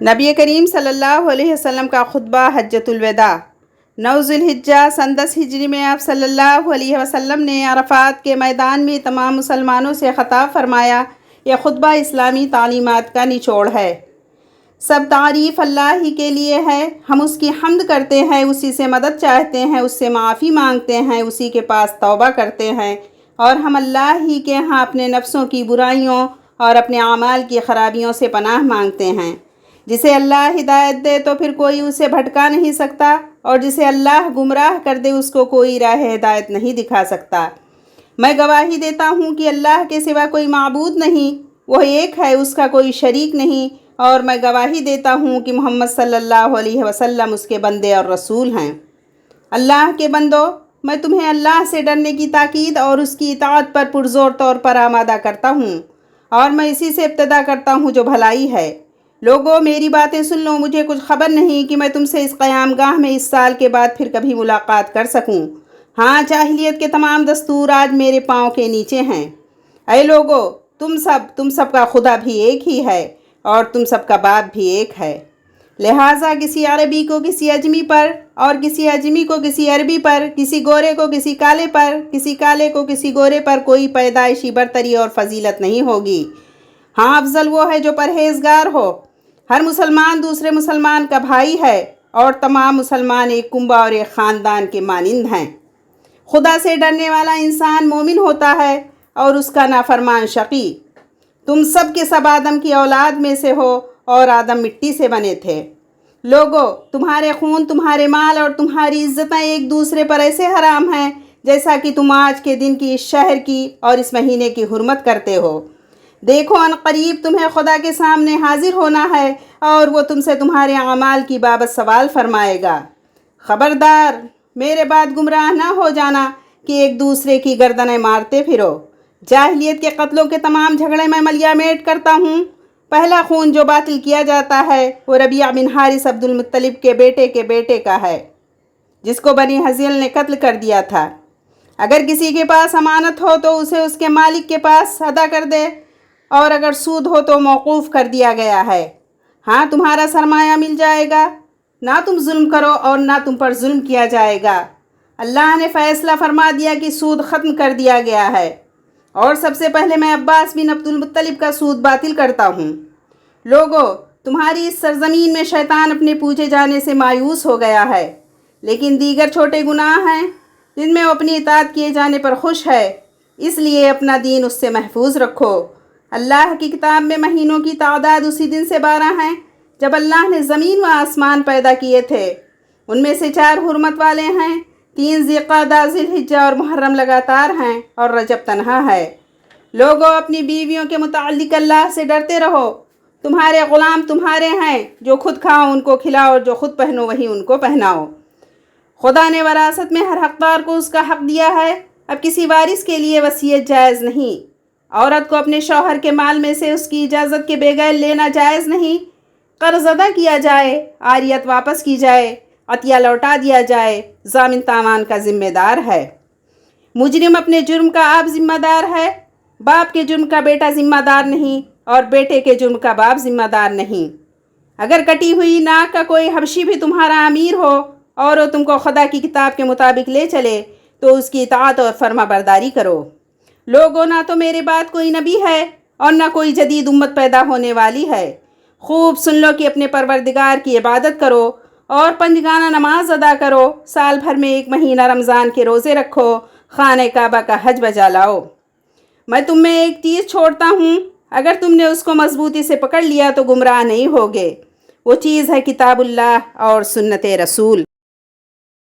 نبی کریم صلی اللہ علیہ وسلم کا خطبہ حجۃ الوداع 9 ذی الحجہ سن 10 ہجری میں آپ صلی اللہ علیہ وسلم نے عرفات کے میدان میں تمام مسلمانوں سے خطاب فرمایا۔ یہ خطبہ اسلامی تعلیمات کا نچوڑ ہے۔ سب تعریف اللہ ہی کے لیے ہے، ہم اس کی حمد کرتے ہیں، اسی سے مدد چاہتے ہیں، اس سے معافی مانگتے ہیں، اسی کے پاس توبہ کرتے ہیں، اور ہم اللہ ہی کے ہاں اپنے نفسوں کی برائیوں اور اپنے اعمال کی خرابیوں سے پناہ مانگتے ہیں۔ جسے اللہ ہدایت دے تو پھر کوئی اسے بھٹکا نہیں سکتا، اور جسے اللہ گمراہ کر دے اس کو کوئی راہ ہدایت نہیں دکھا سکتا۔ میں گواہی دیتا ہوں کہ اللہ کے سوا کوئی معبود نہیں، وہ ایک ہے، اس کا کوئی شریک نہیں، اور میں گواہی دیتا ہوں کہ محمد صلی اللہ علیہ وسلم اس کے بندے اور رسول ہیں۔ اللہ کے بندو، میں تمہیں اللہ سے ڈرنے کی تاکید اور اس کی اطاعت پر پرزور طور پر آمادہ کرتا ہوں، اور میں اسی سے ابتدا کرتا ہوں جو بھلائی ہے۔ لوگو، میری باتیں سن لو، مجھے کچھ خبر نہیں کہ میں تم سے اس قیام گاہ میں اس سال کے بعد پھر کبھی ملاقات کر سکوں۔ ہاں، جاہلیت کے تمام دستور آج میرے پاؤں کے نیچے ہیں۔ اے لوگو، تم سب کا خدا بھی ایک ہی ہے، اور تم سب کا باپ بھی ایک ہے۔ لہٰذا کسی عربی کو کسی اجمی پر، اور کسی اجمی کو کسی عربی پر، کسی گورے کو کسی کالے پر، کسی کالے کو کسی گورے پر کوئی پیدائشی برتری اور فضیلت نہیں ہوگی۔ ہاں، افضل وہ ہے جو پرہیزگار ہو۔ ہر مسلمان دوسرے مسلمان کا بھائی ہے، اور تمام مسلمان ایک کنبہ اور ایک خاندان کے مانند ہیں۔ خدا سے ڈرنے والا انسان مومن ہوتا ہے، اور اس کا نافرمان شقی۔ تم سب کے سب آدم کی اولاد میں سے ہو، اور آدم مٹی سے بنے تھے۔ لوگو، تمہارے خون، تمہارے مال اور تمہاری عزتیں ایک دوسرے پر ایسے حرام ہیں جیسا کہ تم آج کے دن کی، اس شہر کی اور اس مہینے کی حرمت کرتے ہو۔ دیکھو، ان قریب تمہیں خدا کے سامنے حاضر ہونا ہے، اور وہ تم سے تمہارے اعمال کی بابت سوال فرمائے گا۔ خبردار، میرے بعد گمراہ نہ ہو جانا کہ ایک دوسرے کی گردنیں مارتے پھرو۔ جاہلیت کے قتلوں کے تمام جھگڑے میں ملیا میٹ کرتا ہوں۔ پہلا خون جو باطل کیا جاتا ہے وہ ربیعہ بن حارث عبد المطلب کے بیٹے کا ہے، جس کو بنی حزیل نے قتل کر دیا تھا۔ اگر کسی کے پاس امانت ہو تو اسے اس کے مالک کے پاس ادا کر دے، اور اگر سود ہو تو موقوف کر دیا گیا ہے۔ ہاں، تمہارا سرمایہ مل جائے گا، نہ تم ظلم کرو اور نہ تم پر ظلم کیا جائے گا۔ اللہ نے فیصلہ فرما دیا کہ سود ختم کر دیا گیا ہے، اور سب سے پہلے میں عباس بن عبد المطلب کا سود باطل کرتا ہوں۔ لوگو، تمہاری اس سرزمین میں شیطان اپنے پوجے جانے سے مایوس ہو گیا ہے، لیکن دیگر چھوٹے گناہ ہیں جن میں وہ اپنی اطاعت کیے جانے پر خوش ہے، اس لیے اپنا دین اس سے محفوظ رکھو۔ اللہ کی کتاب میں مہینوں کی تعداد اسی دن سے 12 ہیں جب اللہ نے زمین و آسمان پیدا کیے تھے۔ ان میں سے 4 حرمت والے ہیں، 3 ذی القعدہ، ذی الحجہ اور محرم لگاتار ہیں، اور رجب تنہا ہے۔ لوگو، اپنی بیویوں کے متعلق اللہ سے ڈرتے رہو۔ تمہارے غلام تمہارے ہیں، جو خود کھاؤ ان کو کھلاؤ، اور جو خود پہنو وہی ان کو پہناؤ۔ خدا نے وراثت میں ہر حقدار کو اس کا حق دیا ہے۔ اب کسی وارث کے لیے وصیت جائز نہیں۔ عورت کو اپنے شوہر کے مال میں سے اس کی اجازت کے بغیر لینا جائز نہیں۔ قرض ادا کیا جائے، عاریت واپس کی جائے، عطیہ لوٹا دیا جائے، ضامن تاوان کا ذمہ دار ہے۔ مجرم اپنے جرم کا آپ ذمہ دار ہے۔ باپ کے جرم کا بیٹا ذمہ دار نہیں، اور بیٹے کے جرم کا باپ ذمہ دار نہیں۔ اگر کٹی ہوئی ناک کا کوئی حبشی بھی تمہارا امیر ہو، اور وہ تم کو خدا کی کتاب کے مطابق لے چلے، تو اس کی اطاعت اور فرما برداری کرو۔ لوگوں، نہ تو میرے بعد کوئی نبی ہے، اور نہ کوئی جدید امت پیدا ہونے والی ہے۔ خوب سن لو کہ اپنے پروردگار کی عبادت کرو، اور 5 گانا نماز ادا کرو، سال بھر میں 1 مہینہ رمضان کے روزے رکھو، خانہ کعبہ کا حج بجا لاؤ۔ میں تم میں ایک چیز چھوڑتا ہوں، اگر تم نے اس کو مضبوطی سے پکڑ لیا تو گمراہ نہیں ہوگے۔ وہ چیز ہے کتاب اللہ اور سنت رسول۔